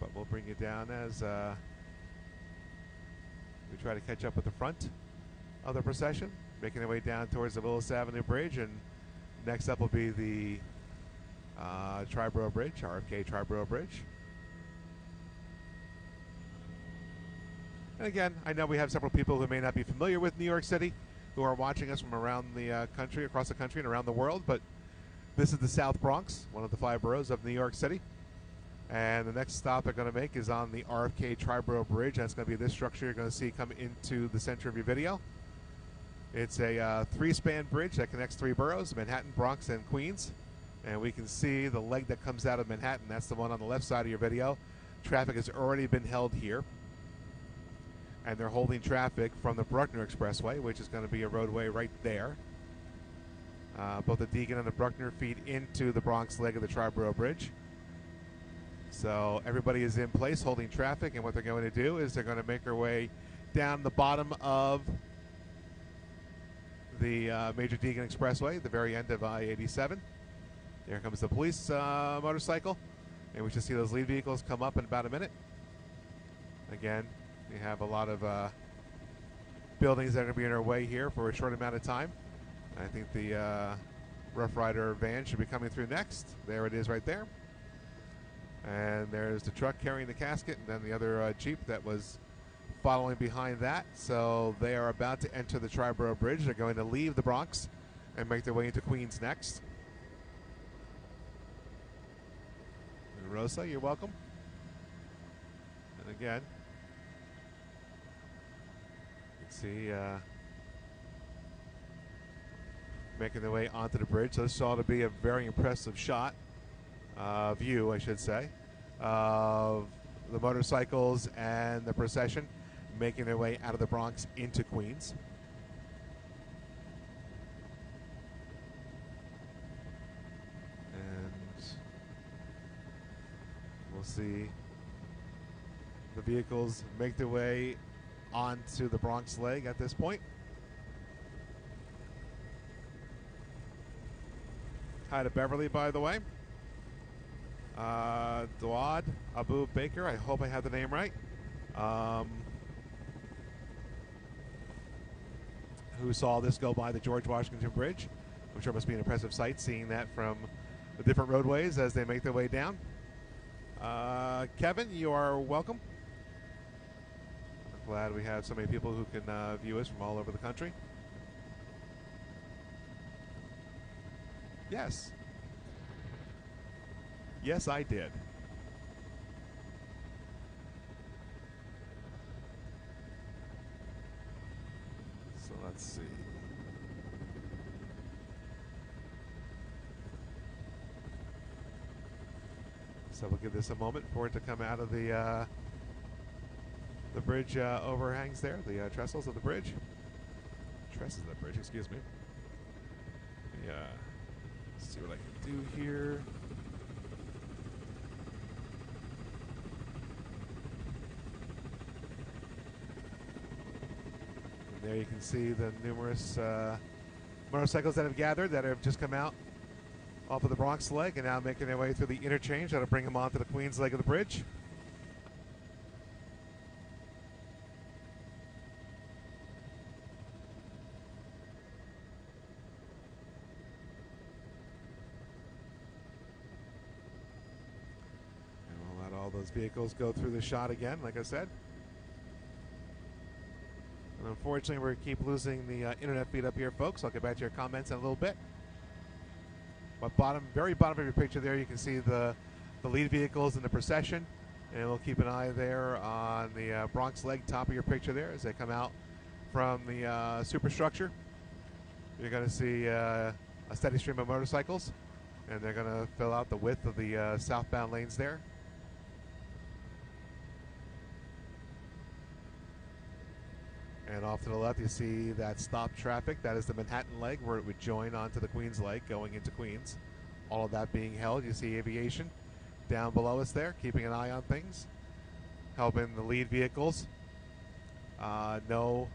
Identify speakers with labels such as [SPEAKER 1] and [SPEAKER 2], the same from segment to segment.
[SPEAKER 1] but we'll bring you down as we try to catch up with the front of the procession, making their way down towards the Willis Avenue Bridge. And next up will be the Triborough Bridge, RFK Triborough Bridge. And again, I know we have several people who may not be familiar with New York City who are watching us from around the country, across the country and around the world, but this is the South Bronx, one of the 5 boroughs of New York City. And the next stop they're going to make is on the RFK Triborough Bridge. That's going to be this structure you're going to see come into the center of your video. It's a 3-span bridge that connects 3 boroughs, Manhattan, Bronx, and Queens. And we can see the leg that comes out of Manhattan. That's the one on the left side of your video. Traffic has already been held here. And they're holding traffic from the Bruckner Expressway, which is going to be a roadway right there. Both the Deegan and the Bruckner feed into the Bronx leg of the Triborough Bridge. So everybody is in place holding traffic, and what they're going to do is they're going to make their way down the bottom of the Major Deegan Expressway, the very end of I-87. Here comes the police motorcycle, and we should see those lead vehicles come up in about a minute. Again, we have a lot of buildings that are going to be in our way here for a short amount of time. I think the Rough Rider van should be coming through next. There it is right there. And there's the truck carrying the casket, and then the other Jeep that was following behind that. So they are about to enter the Triborough Bridge. They're going to leave the Bronx and make their way into Queens next. And Rosa, you're welcome. And again, you can see making their way onto the bridge. So this ought to be a very impressive shot. View, I should say, of the motorcycles and the procession making their way out of the Bronx into Queens. And we'll see the vehicles make their way onto the Bronx leg at this point. Hi to Beverly, by the way. Dawad Abu Baker, I hope I have the name right, who saw this go by the George Washington Bridge. I'm sure it must be an impressive sight seeing that from the different roadways as they make their way down. Kevin, you are welcome. I'm glad we have so many people who can view us from all over the country. Yes. Yes, I did. So let's see. So we'll give this a moment for it to come out of the bridge overhangs there, the trestles of the bridge. Trestles of the bridge, excuse me. Yeah. Let's see what I can do here. There you can see the numerous motorcycles that have gathered that have just come out off of the Bronx leg and now making their way through the interchange. That'll bring them onto the Queens leg of the bridge. And we'll let all those vehicles go through the shot again, like I said. And unfortunately, we keep losing the internet feed up here, folks. I'll get back to your comments in a little bit. But very bottom of your picture there, you can see the lead vehicles in the procession. And we'll keep an eye there on the Bronx leg, top of your picture there, as they come out from the superstructure. You're going to see a steady stream of motorcycles, and they're going to fill out the width of the southbound lanes there. And off to the left, you see that stopped traffic. That is the Manhattan leg, where it would join onto the Queens leg, going into Queens. All of that being held. You see aviation down below us there, keeping an eye on things, helping the lead vehicles know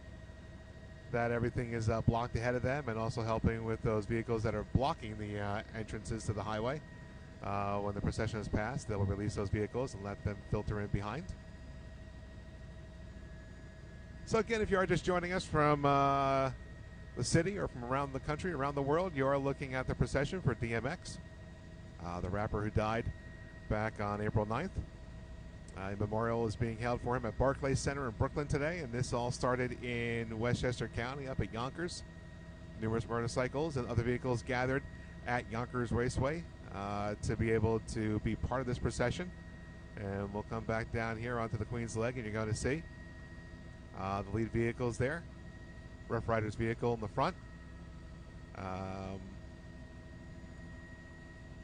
[SPEAKER 1] that everything is blocked ahead of them, and also helping with those vehicles that are blocking the entrances to the highway When the procession has passed, they will release those vehicles and let them filter in behind. So again, if you are just joining us from the city or from around the country, around the world, you are looking at the procession for DMX, the rapper who died back on April 9th. A memorial is being held for him at Barclays Center in Brooklyn today, and this all started in Westchester County up at Yonkers. Numerous motorcycles and other vehicles gathered at Yonkers Raceway to be able to be part of this procession. And we'll come back down here onto the Queen's Leg, and you're going to see the lead vehicles there. Rough Riders vehicle in the front.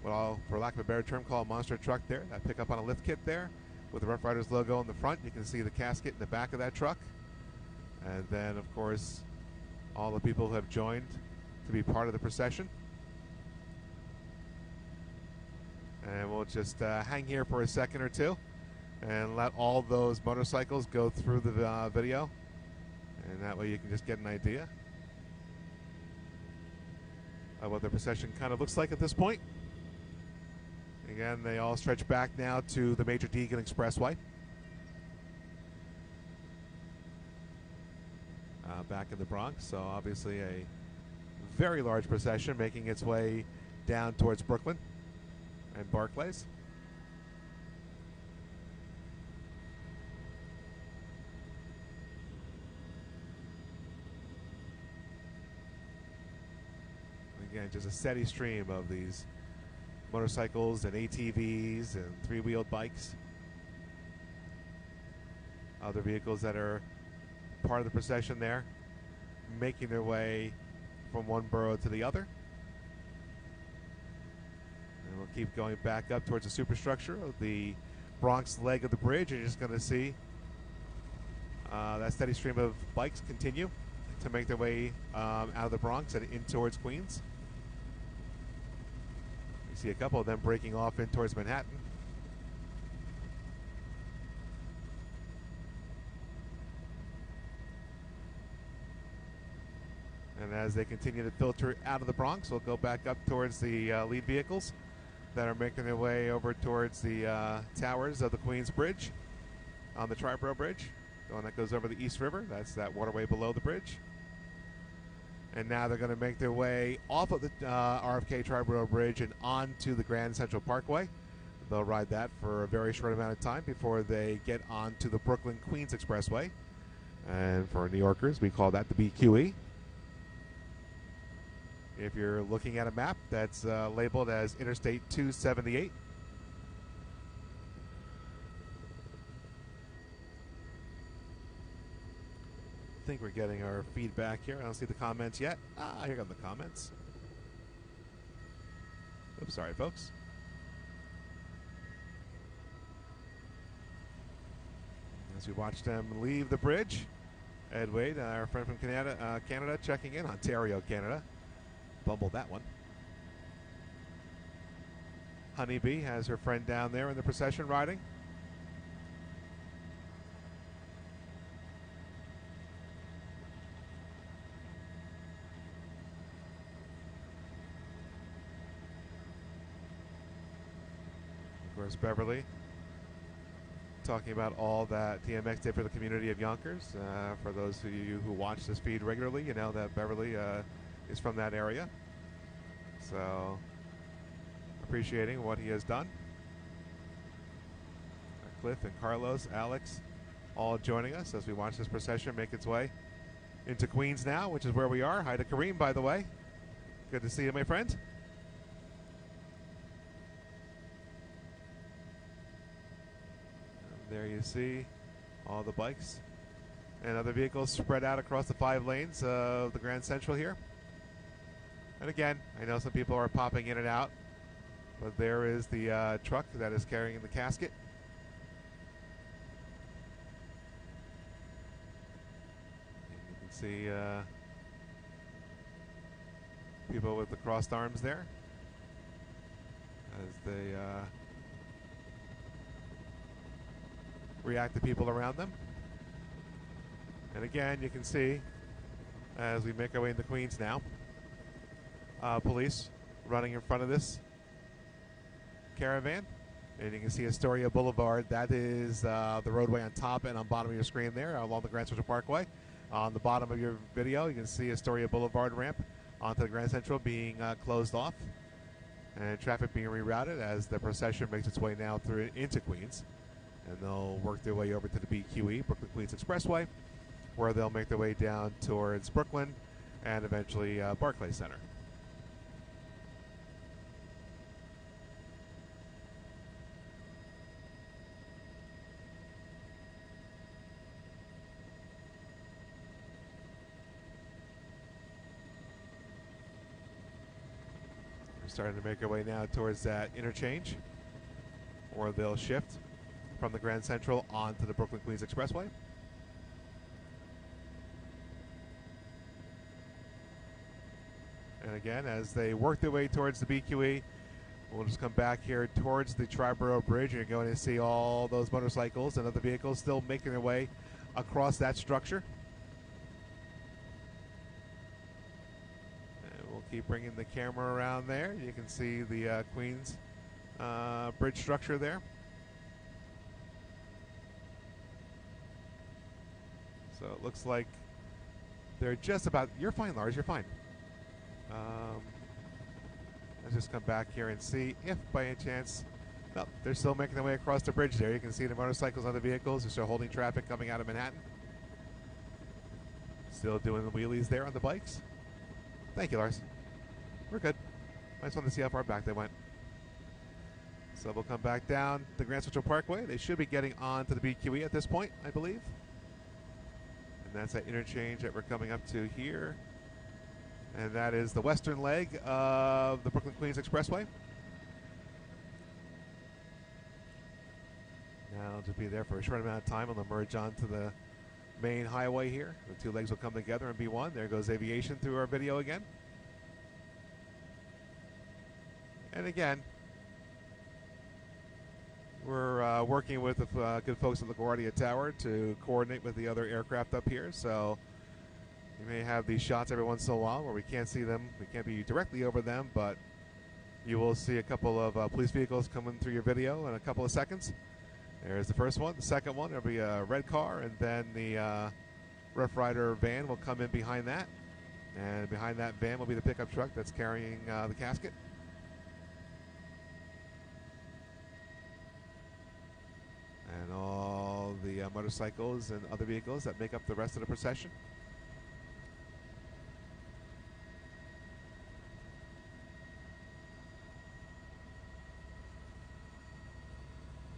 [SPEAKER 1] What I'll, for lack of a better term, call a monster truck there. That pickup on a lift kit there with the Rough Riders logo in the front. You can see the casket in the back of that truck. And then, of course, all the people who have joined to be part of the procession. And we'll just hang here for a second or two and let all those motorcycles go through the video. And that way you can just get an idea of what the procession kind of looks like at this point. Again, they all stretch back now to the Major Deegan Expressway. Back in the Bronx, so obviously a very large procession making its way down towards Brooklyn and Barclays. Again, just a steady stream of these motorcycles and ATVs and three-wheeled bikes. Other vehicles that are part of the procession there, making their way from one borough to the other. And we'll keep going back up towards the superstructure of the Bronx leg of the bridge. You're just going to see that steady stream of bikes continue to make their way out of the Bronx and in towards Queens. You see a couple of them breaking off in towards Manhattan. And as they continue to filter out of the Bronx, we'll go back up towards the lead vehicles that are making their way over towards the towers of the Queens Bridge on the Triborough Bridge, the one that goes over the East River. That's that waterway below the bridge. And now they're going to make their way off of the RFK Triborough Bridge and onto the Grand Central Parkway. They'll ride that for a very short amount of time before they get onto the Brooklyn Queens Expressway. And for New Yorkers, we call that the BQE. If you're looking at a map, that's labeled as Interstate 278. I think we're getting our feedback here. I don't see the comments yet. Here come the comments. Oops, sorry, folks. As we watch them leave the bridge, Ed Wade, our friend from Canada, checking in, Ontario, Canada. Bumbled that one. Honeybee has her friend down there in the procession riding. Of course, Beverly talking about all that DMX did for the community of Yonkers. For those of you who watch this feed regularly, you know that Beverly is from that area. So, appreciating what he has done. Cliff and Carlos, Alex, all joining us as we watch this procession make its way into Queens now, which is where we are. Hi to Kareem, by the way. Good to see you, my friend. And there you see all the bikes and other vehicles spread out across the 5 lanes of the Grand Central here. And again, I know some people are popping in and out, but there is the truck that is carrying the casket. And you can see people with the crossed arms there as they react to people around them. And again, you can see as we make our way into Queens now, police running in front of this caravan. And you can see Astoria Boulevard. That is the roadway on top and on bottom of your screen there along the Grand Central Parkway. On the bottom of your video, you can see Astoria Boulevard ramp onto the Grand Central being closed off and traffic being rerouted as the procession makes its way now through into Queens. And they'll work their way over to the BQE, Brooklyn Queens Expressway, where they'll make their way down towards Brooklyn and eventually Barclays Center. We're starting to make our way now towards that interchange, or they'll shift from the Grand Central onto the Brooklyn Queens Expressway. And again, as they work their way towards the BQE, we'll just come back here towards the Triborough Bridge. You're going to see all those motorcycles and other vehicles still making their way across that structure. And we'll keep bringing the camera around there. You can see the Queens bridge structure there. So it looks like they're just about... You're fine, Lars. You're fine. Let's just come back here and see if by any chance... No, they're still making their way across the bridge there. You can see the motorcycles on the vehicles. They're still holding traffic coming out of Manhattan. Still doing the wheelies there on the bikes. Thank you, Lars. We're good. I just wanted to see how far back they went. So we'll come back down the Grand Central Parkway. They should be getting on to the BQE at this point, I believe. That's that interchange that we're coming up to here. And that is the western leg of the Brooklyn Queens Expressway. Now to be there for a short amount of time, we'll merge onto the main highway here. The two legs will come together and be one. There goes aviation through our video again. And again, we're working with the good folks at LaGuardia Tower to coordinate with the other aircraft up here. So you may have these shots every once in a while where we can't see them. We can't be directly over them, but you will see a couple of police vehicles coming through your video in a couple of seconds. There's the first one. The second one, there'll be a red car, and then the Rough Rider van will come in behind that. And behind that van will be the pickup truck that's carrying the casket. And all the motorcycles and other vehicles that make up the rest of the procession.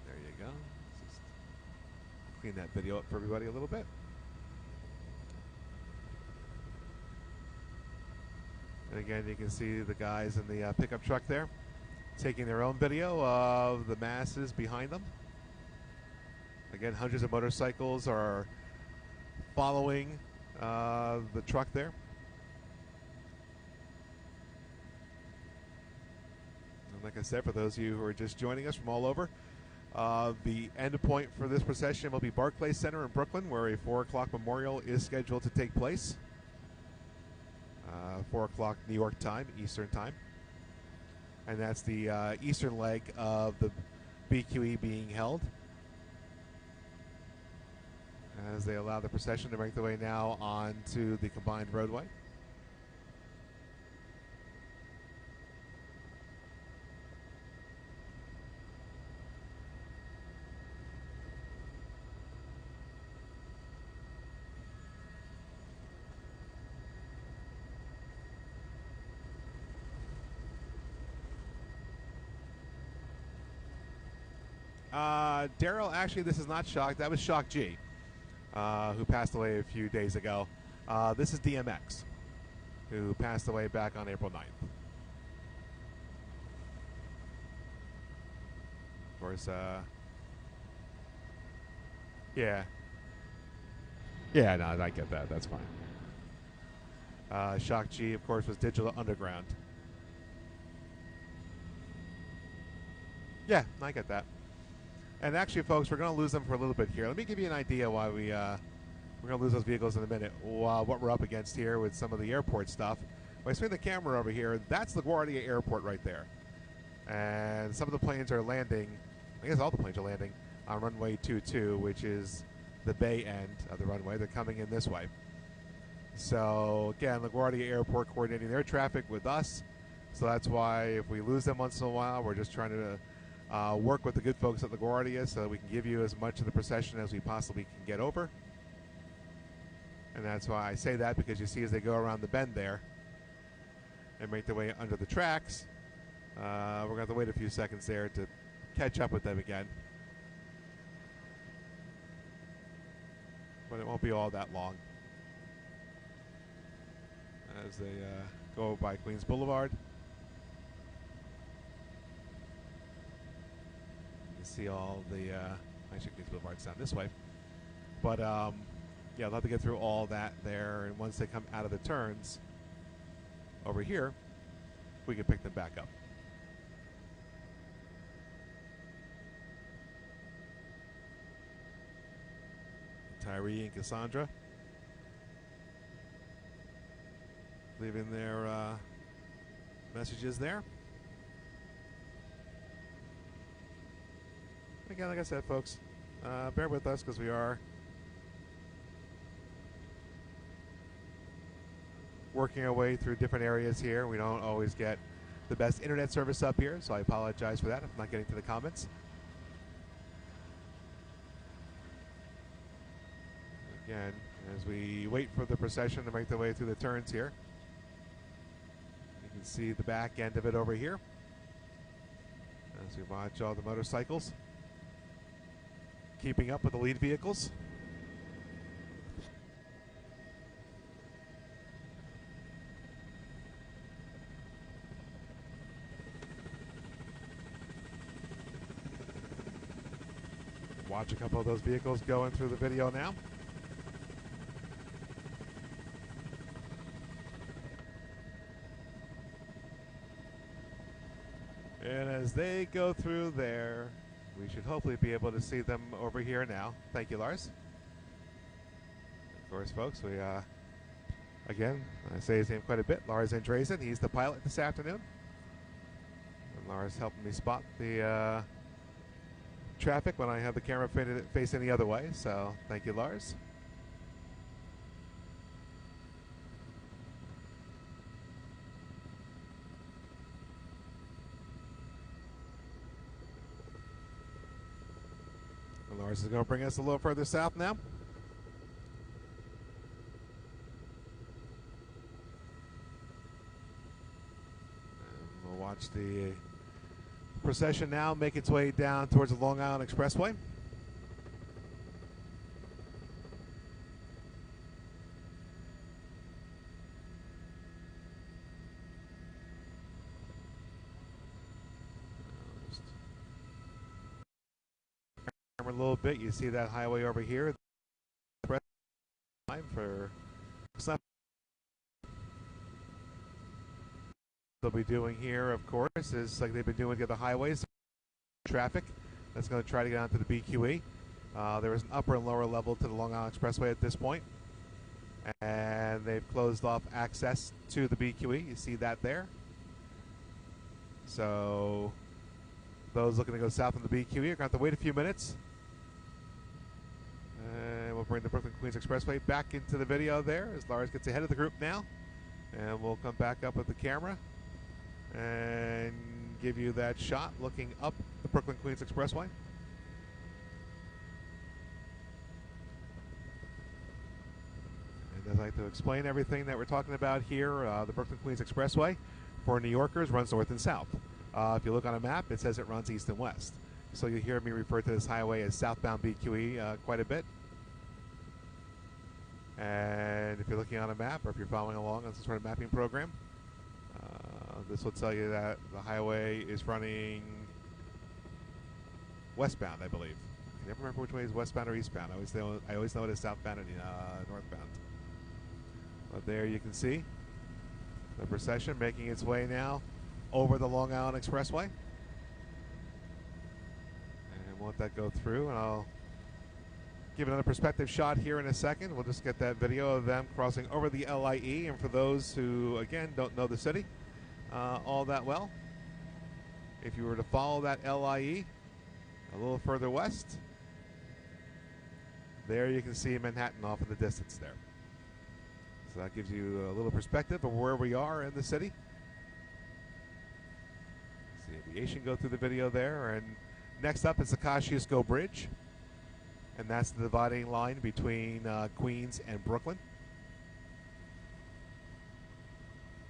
[SPEAKER 1] There you go. Just clean that video up for everybody a little bit. And again, you can see the guys in the pickup truck there taking their own video of the masses behind them. Again, hundreds of motorcycles are following the truck there. And like I said, for those of you who are just joining us from all over, the end point for this procession will be Barclays Center in Brooklyn, where a 4 o'clock memorial is scheduled to take place. 4 o'clock New York time, Eastern time. And that's the eastern leg of the BQE being held, as they allow the procession to make their way now onto the combined roadway. Daryl, actually, this is not Shock. That was Shock G, who passed away a few days ago. This is DMX, who passed away back on April 9th. Of course, yeah. Yeah, no, I get that. That's fine. Shock G, of course, was Digital Underground. Yeah, I get that. And actually, folks, we're going to lose them for a little bit here. Let me give you an idea why we're going to lose those vehicles in a minute. What we're up against here with some of the airport stuff. If I swing the camera over here, that's LaGuardia Airport right there. And some of the planes are landing, I guess all the planes are landing on runway 22, which is the bay end of the runway. They're coming in this way. So again, LaGuardia Airport coordinating their traffic with us. So that's why if we lose them once in a while, we're just trying to work with the good folks at LaGuardia so that we can give you as much of the procession as we possibly can get over. And that's why I say that, because you see as they go around the bend there and make their way under the tracks, we're going to have to wait a few seconds there to catch up with them again. But it won't be all that long as they go by Queens Boulevard. You see all the, actually Queens Boulevard's down this way. But yeah, they'll have to get through all that there, and once they come out of the turns over here, we can pick them back up. Tyree and Cassandra leaving their messages there. Again, like I said, folks, bear with us because we are working our way through different areas here. We don't always get the best internet service up here, so I apologize for that if I'm not getting to the comments. Again, as we wait for the procession to make their way through the turns here, you can see the back end of it over here as we watch all the motorcycles keeping up with the lead vehicles. Watch a couple of those vehicles going through the video now. And as they go through there, we should hopefully be able to see them over here now. Thank you, Lars. Of course, folks, we, again, I say his name quite a bit, Lars Andresen. He's the pilot this afternoon. And Lars helping me spot the traffic when I have the camera facing the other way. So thank you, Lars. And Lars is going to bring us a little further south now. And we'll watch the procession now make its way down towards the Long Island Expressway. Just camera a little bit. You see that highway over here. For some, they'll be doing here, of course, is like they've been doing with the other highways. Traffic that's going to try to get onto the BQE. There is an upper and lower level to the Long Island Expressway at this point, and they've closed off access to the BQE. You see that there. So those looking to go south on the BQE are going to have to wait a few minutes. And we'll bring the Brooklyn-Queens Expressway back into the video there as Lars gets ahead of the group now. And we'll come back up with the camera and give you that shot looking up the Brooklyn-Queens Expressway. And I'd like to explain everything that we're talking about here. The Brooklyn-Queens Expressway for New Yorkers runs north and south. If you look on a map, it says it runs east and west. So you hear me refer to this highway as southbound BQE quite a bit. And if you're looking on a map, or if you're following along on some sort of mapping program, this will tell you that the highway is running westbound, I believe. I never remember which way is westbound or eastbound. I always know it is southbound and northbound. But there you can see the procession making its way now over the Long Island Expressway. And we'll let that go through, and I'll give another perspective shot here in a second. We'll just get that video of them crossing over the LIE. And for those who, again, don't know the city all that well, if you were to follow that LIE a little further west, there you can see Manhattan off in the distance there. So that gives you a little perspective of where we are in the city. See aviation go through the video there. And next up is the Kosciuszko Bridge. And that's the dividing line between Queens and Brooklyn.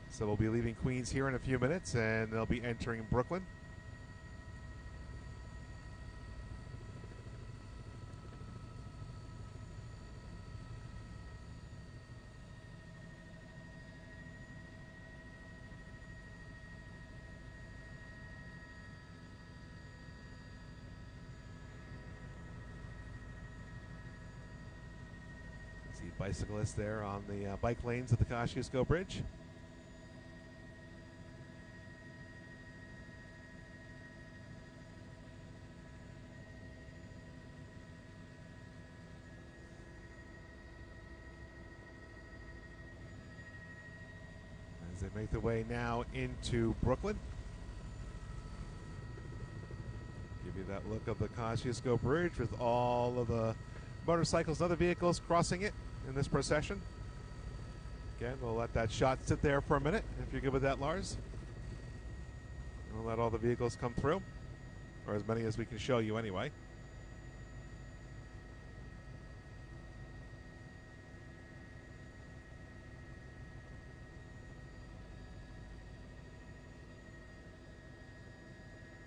[SPEAKER 1] So we'll be leaving Queens here in a few minutes, and they'll be entering Brooklyn. See bicyclists there on the bike lanes of the Kosciuszko Bridge. As they make their way now into Brooklyn. Give you that look of the Kosciuszko Bridge with all of the motorcycles and other vehicles crossing it in this procession. Again, we'll let that shot sit there for a minute, if you're good with that, Lars. We'll let all the vehicles come through, or as many as we can show you anyway.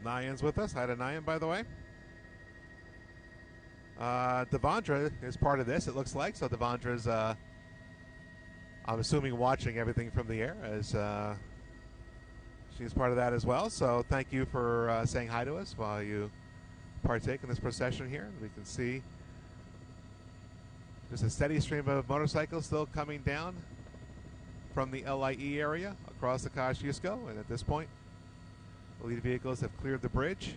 [SPEAKER 1] Nyan's with us. Hi to Nyan, by the way. Devondra is part of this, it looks like. So Devondra's, I'm assuming, watching everything from the air, as she's part of that as well. So thank you for saying hi to us while you partake in this procession here. We can see just a steady stream of motorcycles still coming down from the LIE area across the Kosciuszko. And at this point, the lead vehicles have cleared the bridge.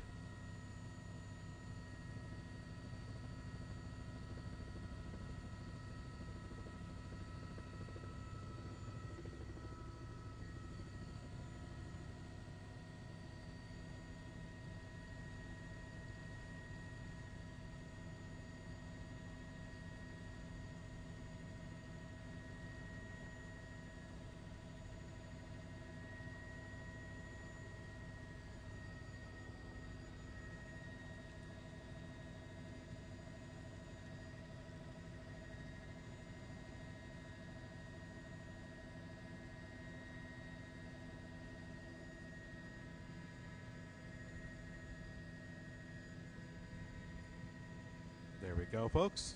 [SPEAKER 1] There we go, folks.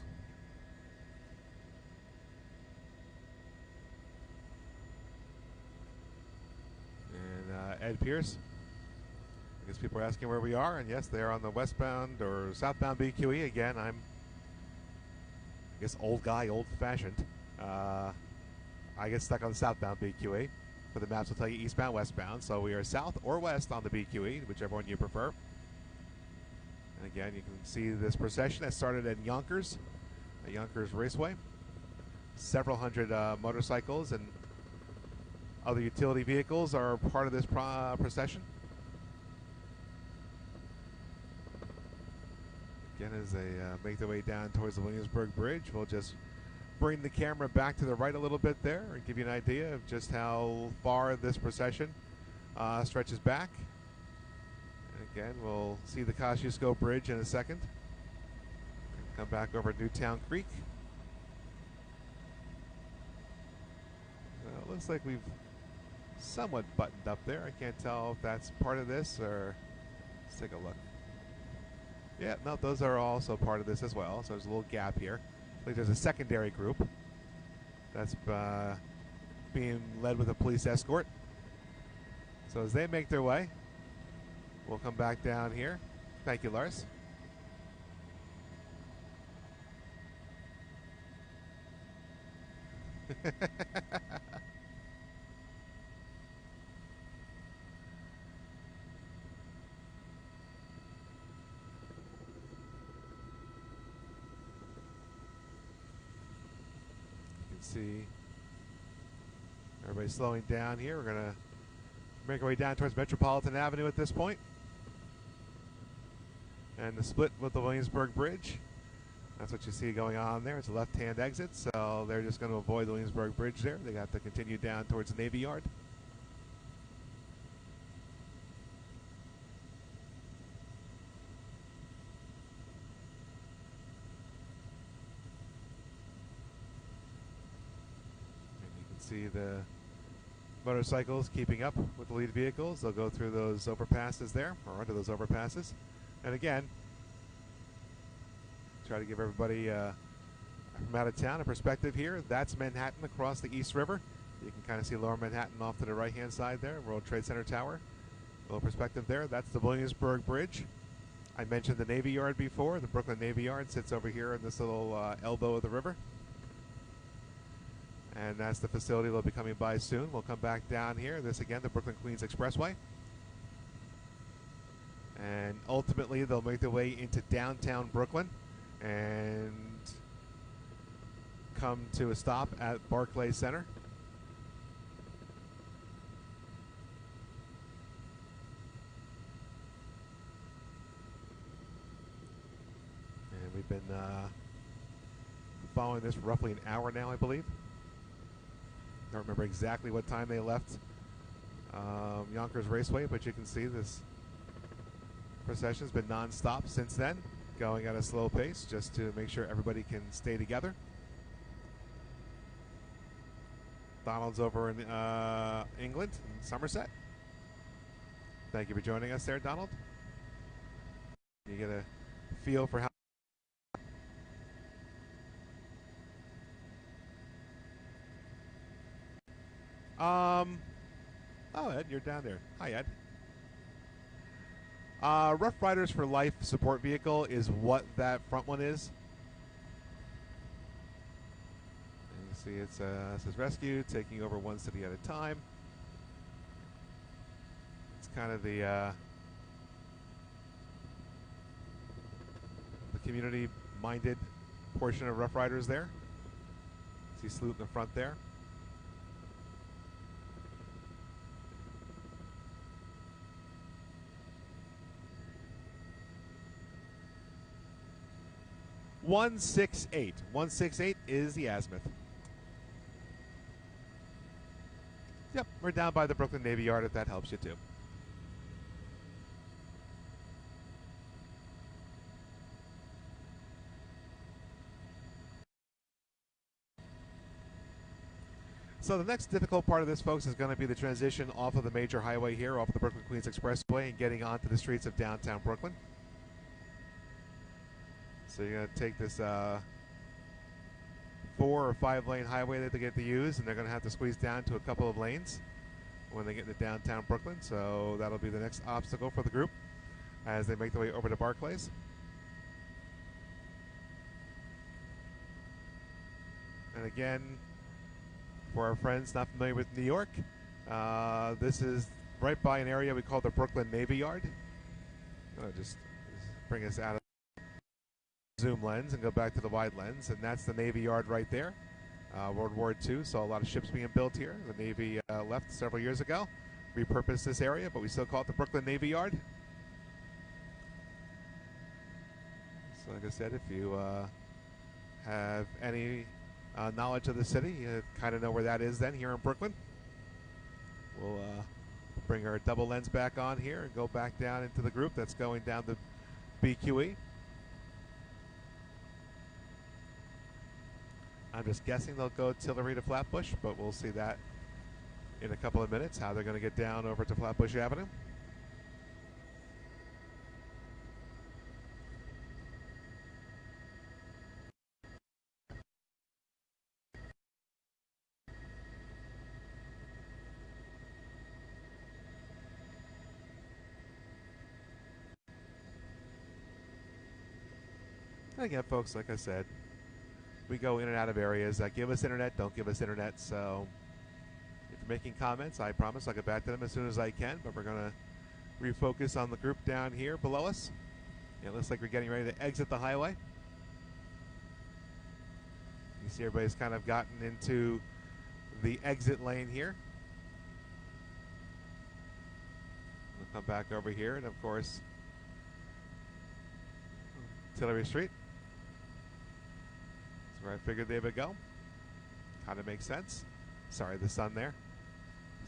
[SPEAKER 1] And Ed Pierce. I guess people are asking where we are, and yes, they are on the westbound or southbound BQE. Again, I'm, I guess, old guy, old-fashioned. I get stuck on the southbound BQE. But the maps will tell you eastbound, westbound. So we are south or west on the BQE, whichever one you prefer. And again, you can see this procession that started in Yonkers, at Yonkers Raceway. Several hundred motorcycles and other utility vehicles are part of this procession. Again, as they make their way down towards the Williamsburg Bridge, we'll just bring the camera back to the right a little bit there and give you an idea of just how far this procession stretches back. Again, we'll see the Kosciuszko Bridge in a second. Come back over Newtown Creek. Well, it looks like we've somewhat buttoned up there. I can't tell if that's part of this or... Let's take a look. Yeah, no, those are also part of this as well. So there's a little gap here. Like there's a secondary group that's being led with a police escort. So as they make their way, we'll come back down here. Thank you, Lars. You can see everybody slowing down here. We're going to make our way down towards Metropolitan Avenue at this point. And the split with the Williamsburg Bridge. That's what you see going on there. It's a left-hand exit, so they're just going to avoid the Williamsburg Bridge there. They got to continue down towards the Navy Yard. And you can see the motorcycles keeping up with the lead vehicles. They'll go through those overpasses there, or under those overpasses. And again, try to give everybody from out of town a perspective here. That's Manhattan across the East River. You can kind of see lower Manhattan off to the right-hand side there, World Trade Center Tower. A little perspective there. That's the Williamsburg Bridge. I mentioned the Navy Yard before. The Brooklyn Navy Yard sits over here in this little elbow of the river. And that's the facility they'll be coming by soon. We'll come back down here. This again, the Brooklyn Queens Expressway. And ultimately, they'll make their way into downtown Brooklyn and come to a stop at Barclays Center. And we've been following this roughly an hour now, I believe. Don't remember exactly what time they left Yonkers Raceway, but you can see this procession's been non-stop since then, going at a slow pace just to make sure everybody can stay together. Donald's over in England, in Somerset. Thank you for joining us there, Donald. You get a feel for how oh, Ed, you're down there. Hi, Ed. Rough Riders for Life support vehicle is what that front one is. And you see it says rescue, taking over one city at a time. It's kind of the community-minded portion of Rough Riders there. See Sloot in the front there. $168 is the azimuth. Yep, we're down by the Brooklyn Navy Yard if that helps you too. So the next difficult part of this, folks, is going to be the transition off of the major highway here, off of the Brooklyn Queens Expressway, and getting onto the streets of downtown Brooklyn. So you're going to take this 4 or 5 lane highway that they get to use, and they're going to have to squeeze down to a couple of lanes when they get into downtown Brooklyn. So that'll be the next obstacle for the group as they make their way over to Barclays. And again, for our friends not familiar with New York, this is right by an area we call the Brooklyn Navy Yard. I'll just bring us out of zoom lens and go back to the wide lens, and that's the Navy Yard right there. World War II saw a lot of ships being built here. The Navy left several years ago, repurposed this area, but we still call it the Brooklyn Navy Yard. So like I said, if you have any knowledge of the city, you kind of know where that is then here in Brooklyn. We'll bring our double lens back on here and go back down into the group that's going down the BQE. I'm just guessing they'll go Tillery to Flatbush, but we'll see that in a couple of minutes, how they're going to get down over to Flatbush Avenue. And again, folks, like I said, we go in and out of areas that give us internet, don't give us internet. So if you're making comments, I promise I'll get back to them as soon as I can. But we're going to refocus on the group down here below us. It looks like we're getting ready to exit the highway. You see everybody's kind of gotten into the exit lane here. We'll come back over here, and of course, Tillery Street. That's where I figured they would go. Kind of makes sense. Sorry, the sun there.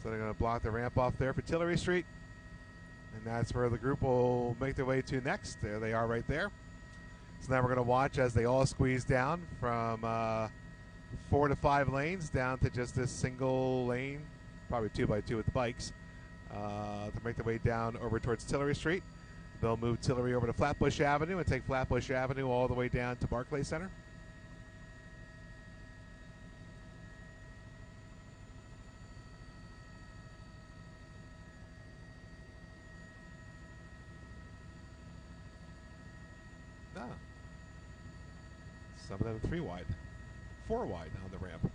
[SPEAKER 1] So they're going to block the ramp off there for Tillery Street. And that's where the group will make their way to next. There they are right there. So now we're going to watch as they all squeeze down from 4 to 5 lanes down to just this single lane, probably 2x2 with the bikes, to make their way down over towards Tillery Street. They'll move Tillery over to Flatbush Avenue and take Flatbush Avenue all the way down to Barclays Center. Some of them 3 wide, 4 wide on the ramp.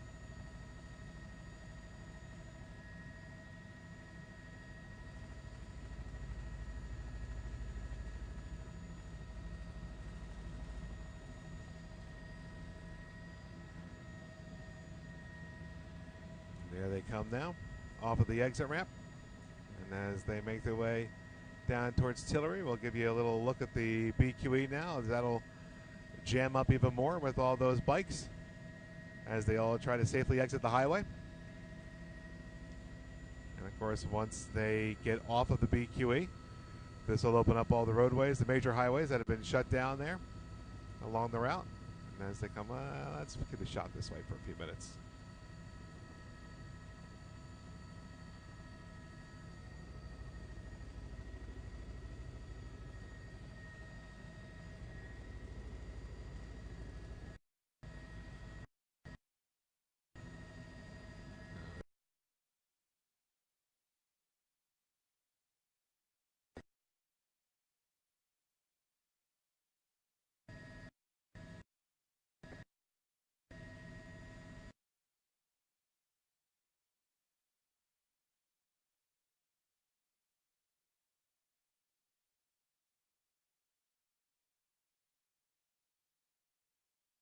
[SPEAKER 1] There they come now, off of the exit ramp. And as they make their way down towards Tillery, we'll give you a little look at the BQE now, as that'll jam up even more with all those bikes as they all try to safely exit the highway. And of course, once they get off of the BQE, this will open up all the roadways, the major highways that have been shut down there along the route. And as they come, let's get a shot this way for a few minutes.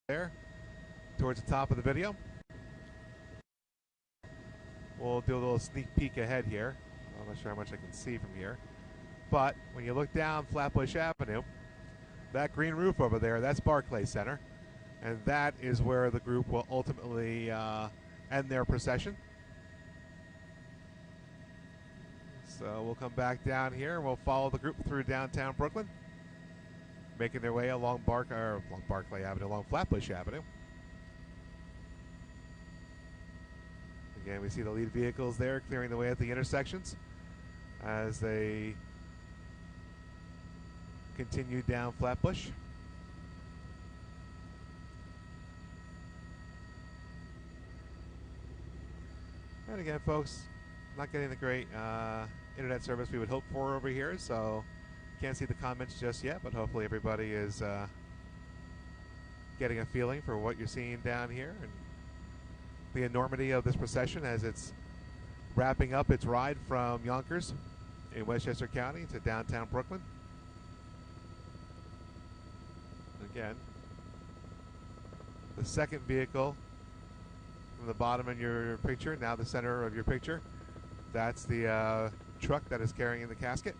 [SPEAKER 1] There, towards the top of the video. We'll do a little sneak peek ahead here. I'm not sure how much I can see from here. But when you look down Flatbush Avenue, that green roof over there, that's Barclays Center. And that is where the group will ultimately end their procession. So we'll come back down here. We'll follow the group through downtown Brooklyn, making their way along Barclay Avenue, along Flatbush Avenue. Again, we see the lead vehicles there clearing the way at the intersections as they continue down Flatbush. And again, folks, not getting the great internet service we would hope for over here, so can't see the comments just yet, but hopefully everybody is getting a feeling for what you're seeing down here and the enormity of this procession as it's wrapping up its ride from Yonkers in Westchester County to downtown Brooklyn. Again, the second vehicle from the bottom in your picture, now the center of your picture, that's the truck that is carrying the casket.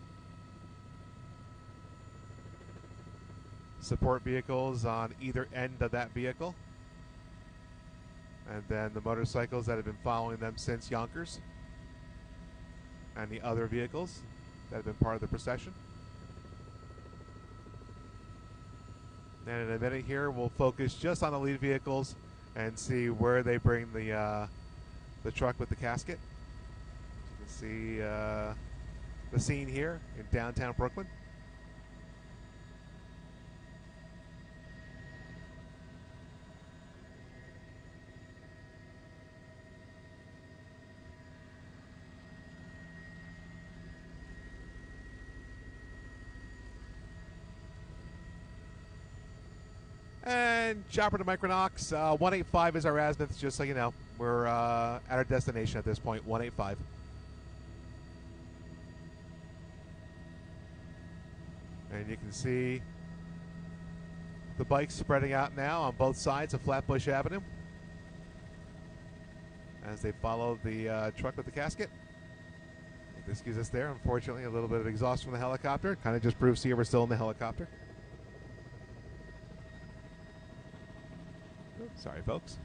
[SPEAKER 1] Support vehicles on either end of that vehicle. And then the motorcycles that have been following them since Yonkers. And the other vehicles that have been part of the procession. And in a minute here, we'll focus just on the lead vehicles and see where they bring the truck with the casket. You can see the scene here in downtown Brooklyn. And chopper to Micronox, 185 is our azimuth, just so you know. We're at our destination at this point, 185. And you can see the bikes spreading out now on both sides of Flatbush Avenue as they follow the truck with the casket. Excuse us there, unfortunately, a little bit of exhaust from the helicopter. Kind of just proves to you we're still in the helicopter. Oops, sorry, folks.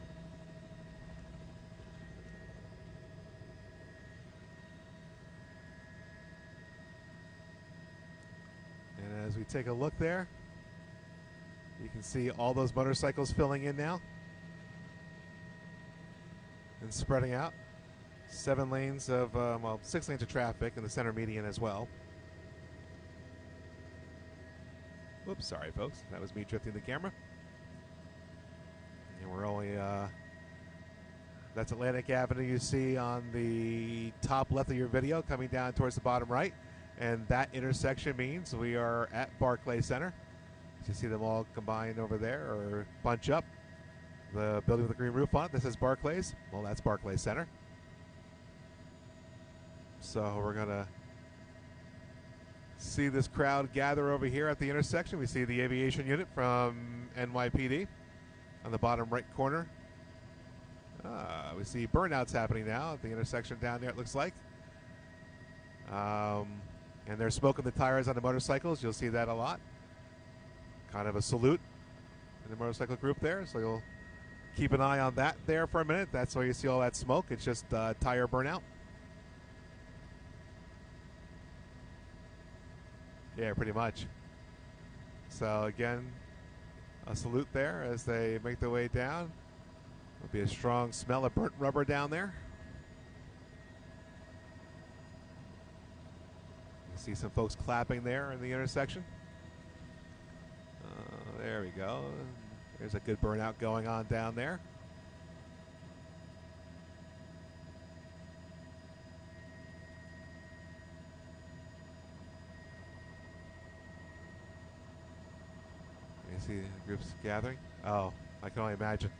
[SPEAKER 1] And as we take a look there, you can see all those motorcycles filling in now and spreading out. 7 lanes of, well, 6 lanes of traffic in the center median as well. Whoops, sorry folks, that was me drifting the camera. And we're only, that's Atlantic Avenue you see on the top left of your video coming down towards the bottom right. And that intersection means we are at Barclays Center. You see them all combined over there or bunch up. The building with the green roof on it, this is Barclays. Well, that's Barclays Center. So we're going to see this crowd gather over here at the intersection. We see the aviation unit from NYPD on the bottom right corner. We see burnouts happening now at the intersection down there, it looks like. And they're smoking the tires on the motorcycles. You'll see that a lot. Kind of a salute in the motorcycle group there. So you'll keep an eye on that there for a minute. That's why you see all that smoke. It's just tire burnout. Yeah, pretty much. So again, a salute there as they make their way down. There'll be a strong smell of burnt rubber down there. You see some folks clapping there in the intersection. There we go. There's a good burnout going on down there. You see the groups gathering? Oh, I can only imagine.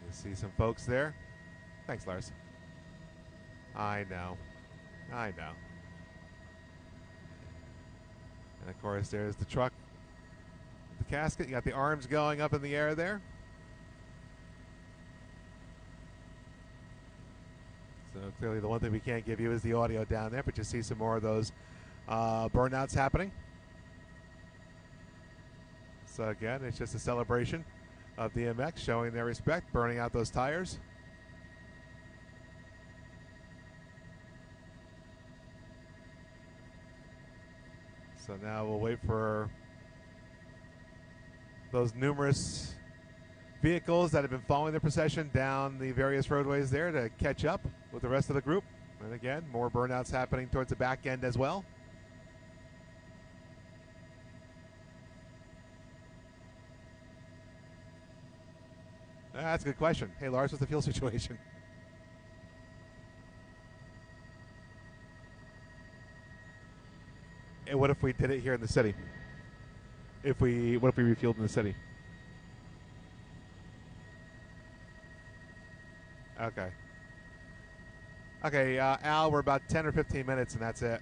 [SPEAKER 1] You can see some folks there. Thanks, Lars. I know. I know. And of course, there's the truck, the casket. You got the arms going up in the air there. So clearly the one thing we can't give you is the audio down there, but you see some more of those burnouts happening. So again, it's just a celebration of DMX showing their respect, burning out those tires. So now we'll wait for those numerous vehicles that have been following the procession down the various roadways there to catch up with the rest of the group. And again, more burnouts happening towards the back end as well. That's a good question. Hey, Lars, what's the fuel situation? And what if we did it here in the city? What if we refueled in the city? Okay. Okay, Al, we're about 10 or 15 minutes, and that's it.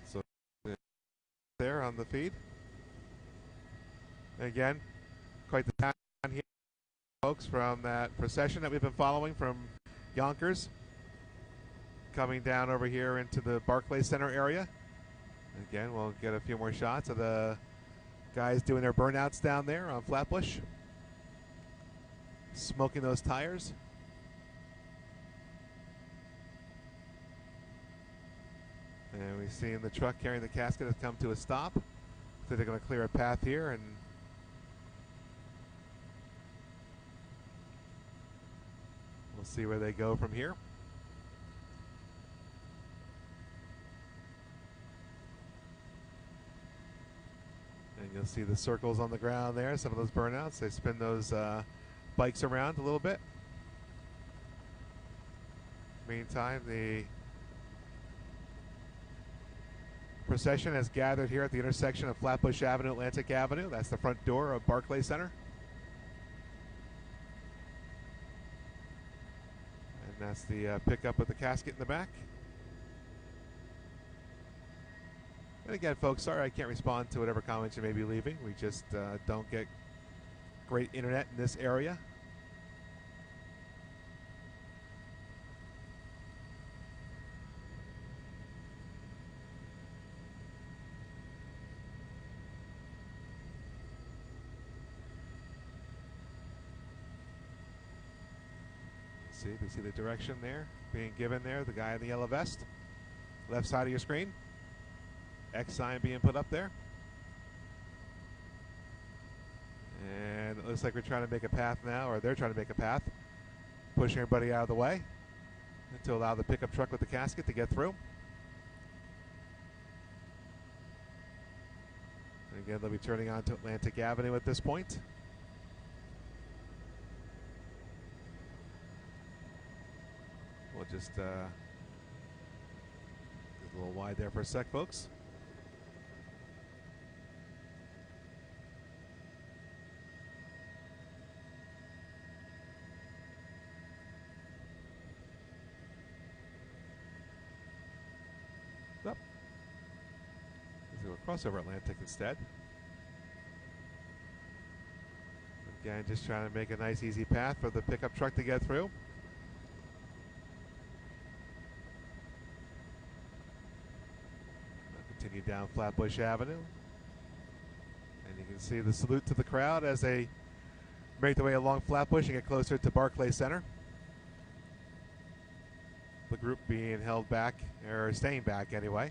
[SPEAKER 1] So there on the feed. Again, quite the town here, folks, from that procession that we've been following from Yonkers, coming down over here into the Barclays Center area. Again, we'll get a few more shots of the guys doing their burnouts down there on Flatbush, smoking those tires. And we see in the truck carrying the casket has come to a stop. So they're going to clear a path here, and we'll see where they go from here. And you'll see the circles on the ground there, some of those burnouts. They spin those bikes around a little bit. Meantime, the procession has gathered here at the intersection of Flatbush Avenue, Atlantic Avenue. That's the front door of Barclays Center. And that's the pickup with the casket in the back. And again, folks, sorry I can't respond to whatever comments you may be leaving. We just don't get great internet in this area. See, they see the direction there being given there. The guy in the yellow vest. Left side of your screen. X sign being put up there. And it looks like we're trying to make a path now, or they're trying to make a path. Pushing everybody out of the way to allow the pickup truck with the casket to get through. And again, they'll be turning onto Atlantic Avenue at this point. We'll just get a little wide there for a sec, folks. Up. Let's do a crossover Atlantic instead. Again, just trying to make a nice, easy path for the pickup truck to get through. Continue down Flatbush Avenue. And you can see the salute to the crowd as they make their way along Flatbush and get closer to Barclays Center. The group being held back, or staying back anyway,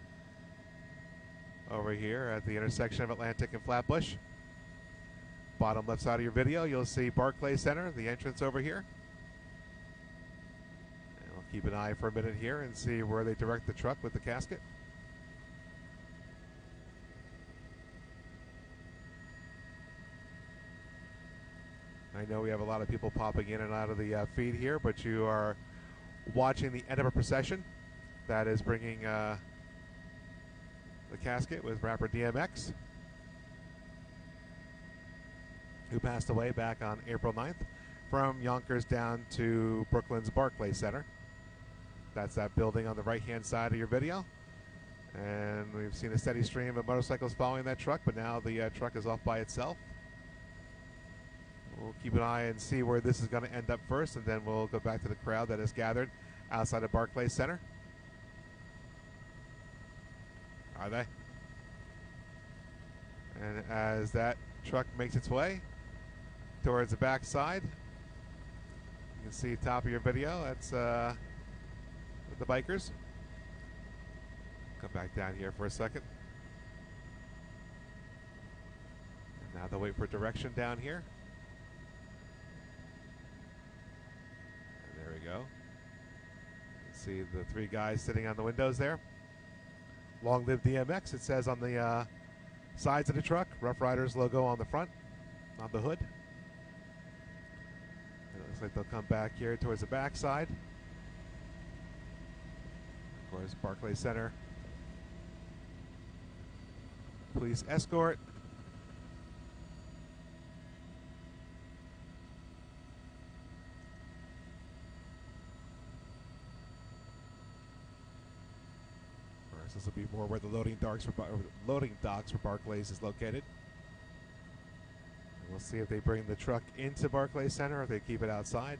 [SPEAKER 1] over here at the intersection of Atlantic and Flatbush. Bottom left side of your video, you'll see Barclays Center, the entrance over here. And we'll keep an eye for a minute here and see where they direct the truck with the casket. I know we have a lot of people popping in and out of the feed here, but you are watching the end of a procession that is bringing the casket with rapper DMX, who passed away back on April 9th, from Yonkers down to Brooklyn's Barclays Center. That's that building on the right-hand side of your video. And we've seen a steady stream of motorcycles following that truck, but now the truck is off by itself. We'll keep an eye and see where this is going to end up first, and then we'll go back to the crowd that is gathered outside of Barclays Center. Are they? And as that truck makes its way towards the back side, you can see top of your video, that's the bikers. Come back down here for a second. And now they'll wait for direction down here. There we go. You can see the three guys sitting on the windows there. Long live DMX, it says on the sides of the truck. Rough Riders logo on the front, on the hood. And it looks like they'll come back here towards the back side. Of course, Barclays Center police escort. This will be more where the loading docks for Barclays is located. And we'll see if they bring the truck into Barclays Center or if they keep it outside.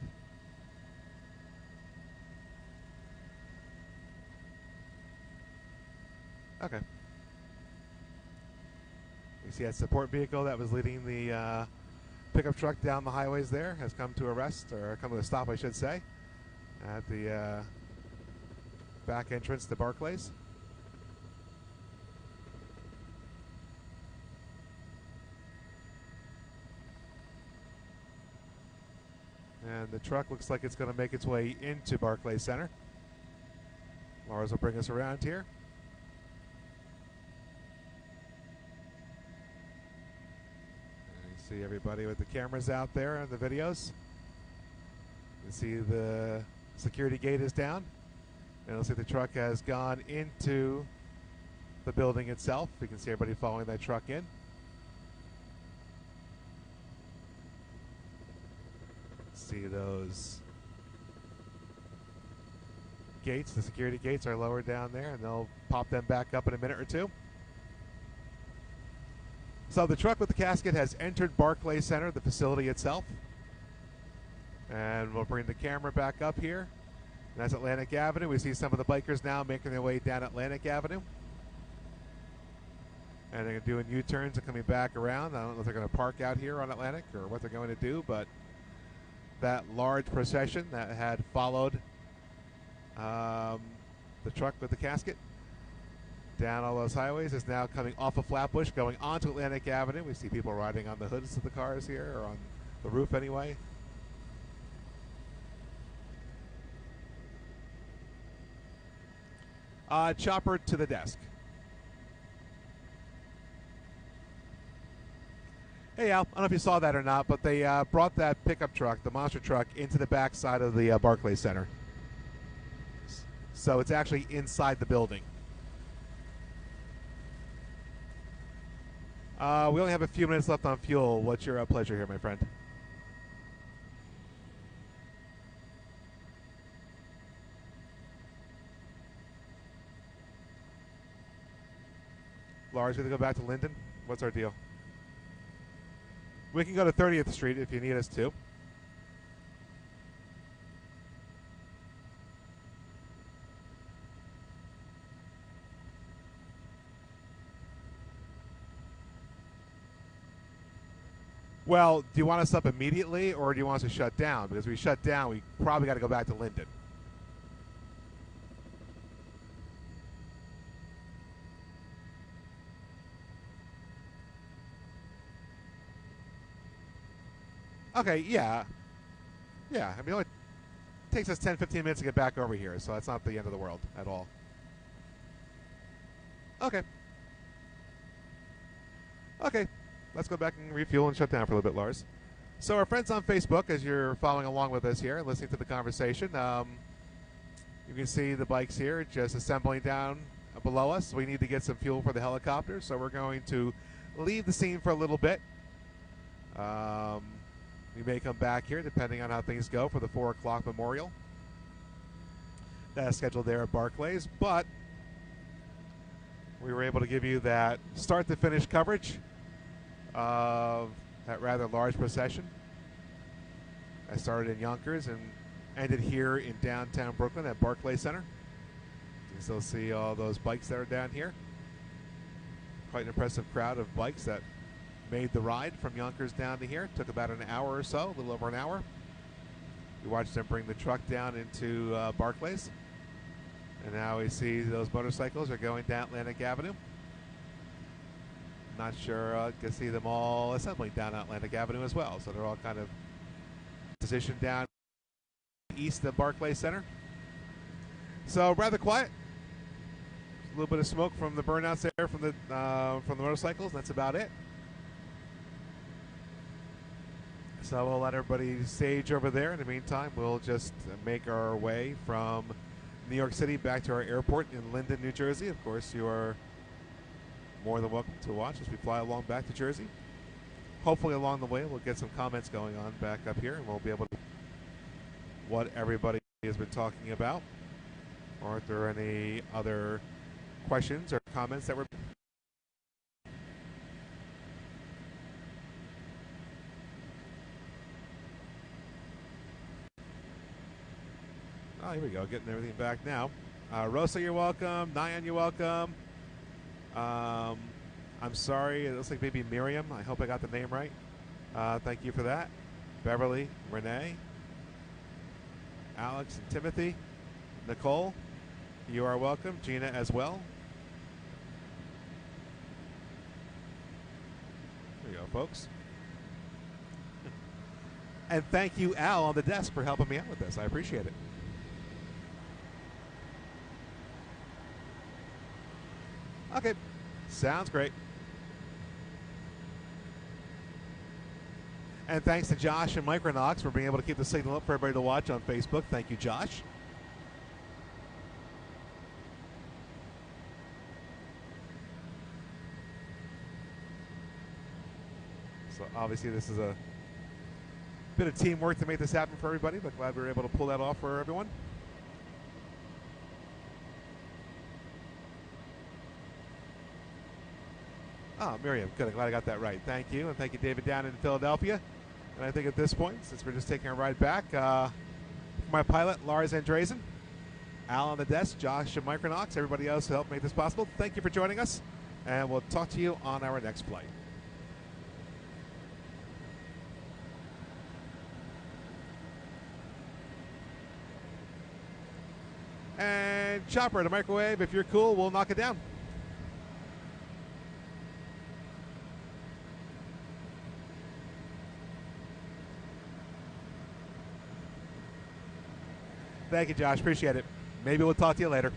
[SPEAKER 1] Okay. You see that support vehicle that was leading the pickup truck down the highways there has come to a rest, or come to a stop, I should say, at the back entrance to Barclays. And the truck looks like it's going to make its way into Barclays Center. Lars will bring us around here. And you see everybody with the cameras out there and the videos. You see the security gate is down. And it'll see the truck has gone into the building itself. You can see everybody following that truck in. See those gates, the security gates are lowered down there, and they'll pop them back up in a minute or two. So the truck with the casket has entered Barclays Center, the facility itself. And we'll bring the camera back up here. And that's Atlantic Avenue. We see some of the bikers now making their way down Atlantic Avenue. And they're doing U-turns and coming back around. I don't know if they're going to park out here on Atlantic or what they're going to do, but that large procession that had followed the truck with the casket down all those highways is now coming off of Flatbush, going onto Atlantic Avenue. We see people riding on the hoods of the cars here, or on the roof anyway. Chopper to the desk. Hey Al, I don't know if you saw that or not, but they brought that pickup truck, the monster truck, into the back side of the Barclays Center. So it's actually inside the building. We only have a few minutes left on fuel. What's your pleasure here, my friend? Lars, we have to go back to Linden? What's our deal? We can go to 30th Street if you need us to. Well, do you want us up immediately, or do you want us to shut down? Because if we shut down, we probably got to go back to Linden. Okay, yeah. Yeah, I mean, it only takes us 10, 15 minutes to get back over here, so that's not the end of the world at all. Okay. Okay. Let's go back and refuel and shut down for a little bit, Lars. So our friends on Facebook, as you're following along with us here and listening to the conversation, you can see the bikes here just assembling down below us. We need to get some fuel for the helicopter, so we're going to leave the scene for a little bit. We may come back here depending on how things go for the 4 o'clock memorial. That is scheduled there at Barclays, but we were able to give you that start-to-finish coverage of that rather large procession. I started in Yonkers and ended here in downtown Brooklyn at Barclays Center. You can still see all those bikes that are down here. Quite an impressive crowd of bikes that made the ride from Yonkers down to here. It took about an hour or so, a little over an hour. We watched them bring the truck down into Barclays. And now we see those motorcycles are going down Atlantic Avenue. Not sure, I can see them all assembling down Atlantic Avenue as well. So they're all kind of positioned down east of Barclays Center. So rather quiet. A little bit of smoke from the burnouts there from the motorcycles. That's about it. So we'll let everybody stage over there. In the meantime, we'll just make our way from New York City back to our airport in Linden, New Jersey. Of course, you are more than welcome to watch as we fly along back to Jersey. Hopefully along the way we'll get some comments going on back up here and we'll be able to what everybody has been talking about. Or if there are any other questions or comments that were oh, here we go, getting everything back now. Rosa, you're welcome. Nyan, you're welcome. I'm sorry, it looks like maybe Miriam. I hope I got the name right. Thank you for that. Beverly, Renee, Alex and Timothy, Nicole, you are welcome. Gina as well. There you go, folks. And thank you, Al, on the desk for helping me out with this. I appreciate it. Okay, sounds great. And thanks to Josh and Micronox for being able to keep the signal up for everybody to watch on Facebook. Thank you, Josh. So obviously this is a bit of teamwork to make this happen for everybody, but glad we were able to pull that off for everyone. Oh, Miriam, good. I'm glad I got that right. Thank you. And thank you, David, down in Philadelphia. And I think at this point, since we're just taking a ride back, my pilot, Lars Andresen, Al on the desk, Josh and Micronox, everybody else who helped make this possible, thank you for joining us. And we'll talk to you on our next flight. And chopper at a microwave. If you're cool, we'll knock it down. Thank you, Josh. Appreciate it. Maybe we'll talk to you later.